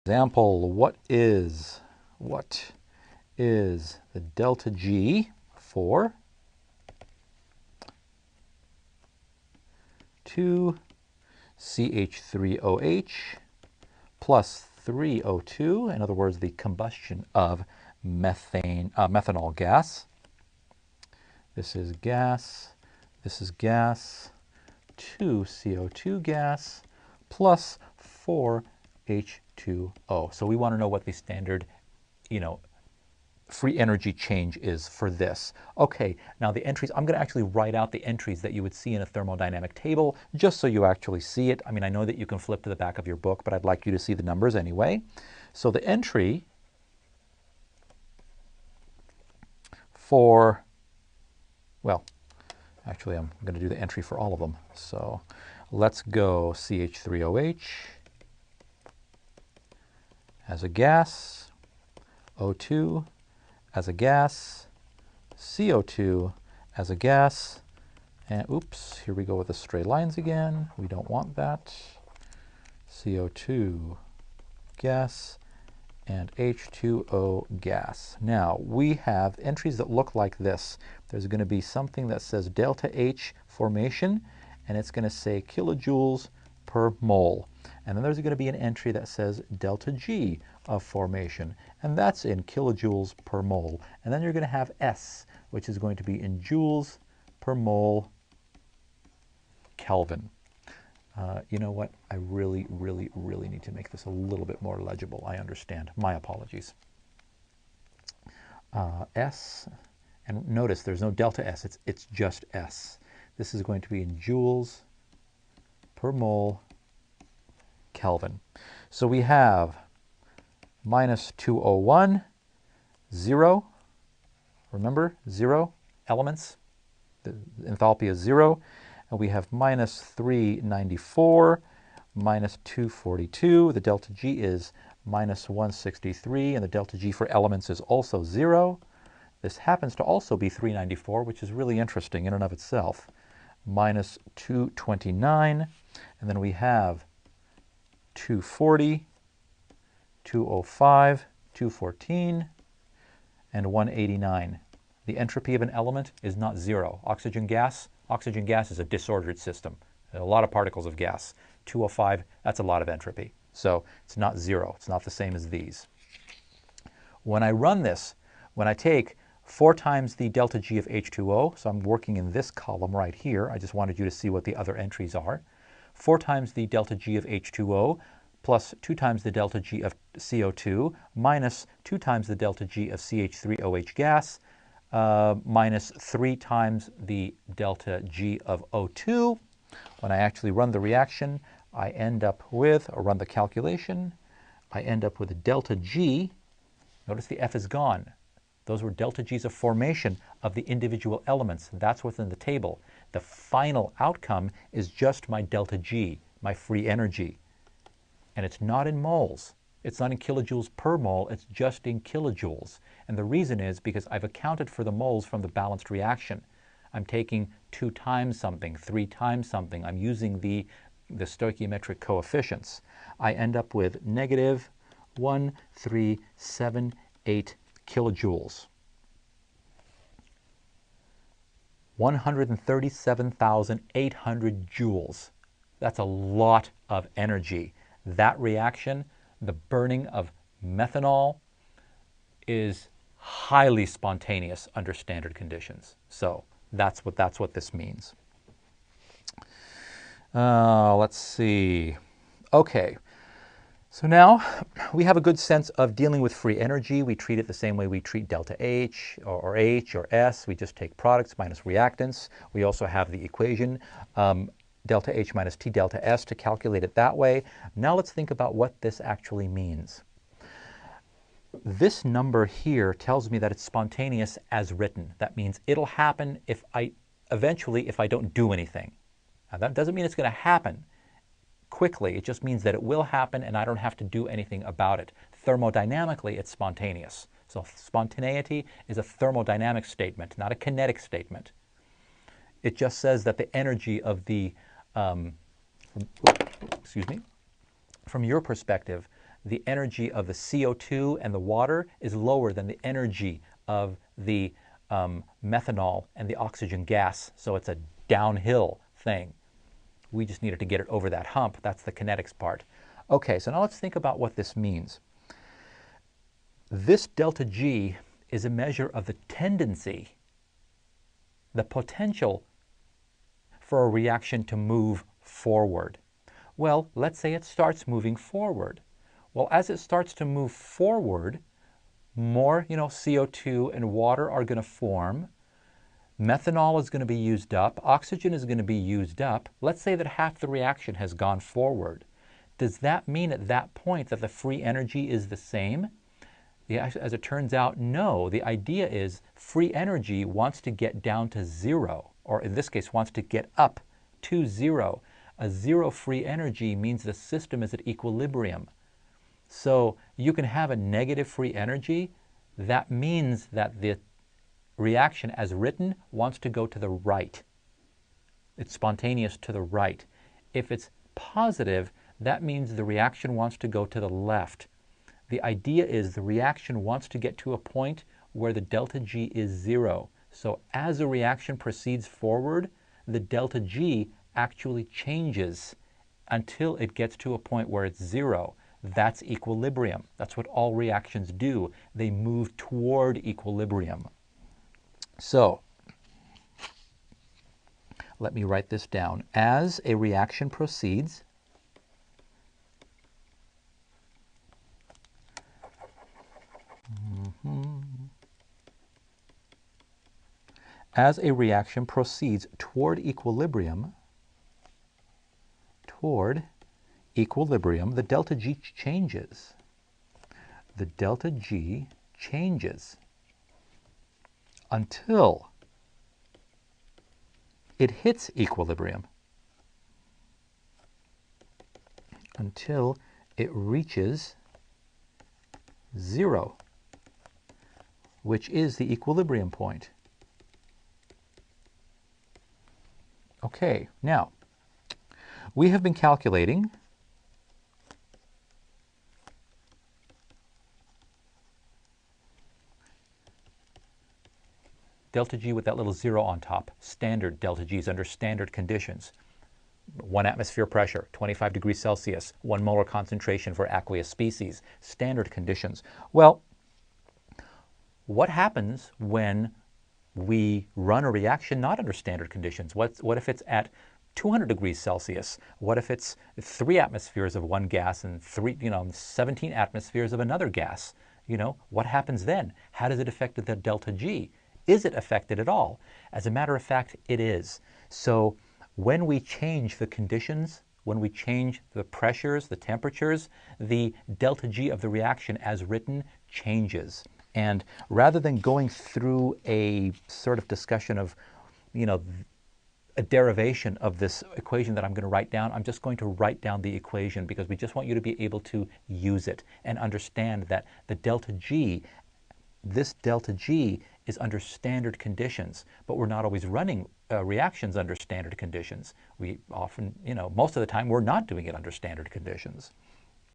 Example, what is the delta G for 2CH3OH plus 3O2, in other words, the combustion of methanol gas. This is gas, 2CO2 gas plus 4H2O. So we want to know what the standard, free energy change is for this. Okay, now the entries, I'm going to actually write out the entries that you would see in a thermodynamic table, just so you actually see it. I mean, I know that you can flip to the back of your book, but I'd like you to see the numbers anyway. So the entry for, well, actually I'm going to do the entry for all of them. So let's go CH3OH as a gas, O2 as a gas, CO2 as a gas, and oops, here we go with the straight lines again. We don't want that. CO2 gas and H2O gas. Now we have entries that look like this. There's going to be something that says delta H formation, and it's going to say kilojoules per mole. And then there's going to be an entry that says delta G of formation, and that's in kilojoules per mole. And then you're going to have S, which is going to be in joules per mole Kelvin. You know what? I really need to make this a little bit more legible. I understand. My apologies. S, and notice there's no delta S. It's just S. This is going to be in joules per mole Kelvin. So we have minus 201, 0. Remember, 0 elements. The enthalpy is 0. And we have minus 394, minus 242. The delta G is minus 163, and the delta G for elements is also 0. This happens to also be 394, which is really interesting in and of itself. Minus 229, and then we have 240, 205, 214, and 189. The entropy of an element is not 0. Oxygen gas is a disordered system. There are a lot of particles of gas. 205, that's a lot of entropy. So it's not 0. It's not the same as these. When I run this, when I take 4 times the delta G of H2O, so I'm working in this column right here. I just wanted you to see what the other entries are. 4 times the delta G of H2O plus 2 times the delta G of CO2 minus 2 times the delta G of CH3OH gas minus 3 times the delta G of O2. When I actually run the reaction, I end up with, or run the calculation, I end up with a delta G. Notice the F is gone. Those were delta G's of formation of the individual elements. That's what's in the table. The final outcome is just my delta G, my free energy. And it's not in moles. It's not in kilojoules per mole. It's just in kilojoules. And the reason is because I've accounted for the moles from the balanced reaction. I'm taking 2 times something, 3 times something. I'm using the stoichiometric coefficients. I end up with negative 1378 kilojoules. 137,800 joules. That's a lot of energy. That reaction, the burning of methanol, is highly spontaneous under standard conditions. So that's what this means. Let's see. Okay. So now we have a good sense of dealing with free energy. We treat it the same way we treat delta H or H or S. We just take products minus reactants. We also have the equation delta H minus T delta S to calculate it that way. Now let's think about what this actually means. This number here tells me that it's spontaneous as written. That means it'll happen eventually if I don't do anything. Now that doesn't mean it's going to happen quickly. It just means that it will happen and I don't have to do anything about it. Thermodynamically, it's spontaneous. So spontaneity is a thermodynamic statement, not a kinetic statement. It just says that the energy of the, from your perspective, the energy of the CO2 and the water is lower than the energy of the methanol and the oxygen gas. So it's a downhill thing. We just needed to get it over that hump. That's the kinetics part. Okay, so now let's think about what this means. This delta G is a measure of the tendency, the potential for a reaction to move forward. Well, let's say it starts moving forward. Well, as it starts to move forward, more, CO2 and water are going to form. Methanol is going to be used up. Oxygen is going to be used up. Let's say that half the reaction has gone forward. Does that mean at that point that the free energy is the same? As it turns out, no. The idea is free energy wants to get down to zero, or in this case, wants to get up to zero. A zero free energy means the system is at equilibrium. So you can have a negative free energy. That means that the reaction as written wants to go to the right. It's spontaneous to the right. If it's positive, that means the reaction wants to go to the left. The idea is the reaction wants to get to a point where the delta G is zero. So as a reaction proceeds forward, the delta G actually changes until it gets to a point where it's zero. That's equilibrium. That's what all reactions do. They move toward equilibrium. So let me write this down. As a reaction proceeds, toward equilibrium, the delta G changes. The delta G changes until it hits equilibrium, until it reaches zero, which is the equilibrium point. Okay, now, we have been calculating delta G with that little zero on top, standard delta G's under standard conditions. 1 atmosphere pressure, 25 degrees Celsius, 1 molar concentration for aqueous species, standard conditions. Well, what happens when we run a reaction not under standard conditions? What if it's at 200 degrees Celsius? What if it's 3 atmospheres of one gas and 17 atmospheres of another gas? What happens then? How does it affect the delta G? Is it affected at all? As a matter of fact, it is. So when we change the conditions, when we change the pressures, the temperatures, the delta G of the reaction as written changes. And rather than going through a sort of discussion of, a derivation of this equation that I'm going to write down, I'm just going to write down the equation because we just want you to be able to use it and understand that the delta G, this delta G is under standard conditions, but we're not always running reactions under standard conditions. We often, most of the time, we're not doing it under standard conditions.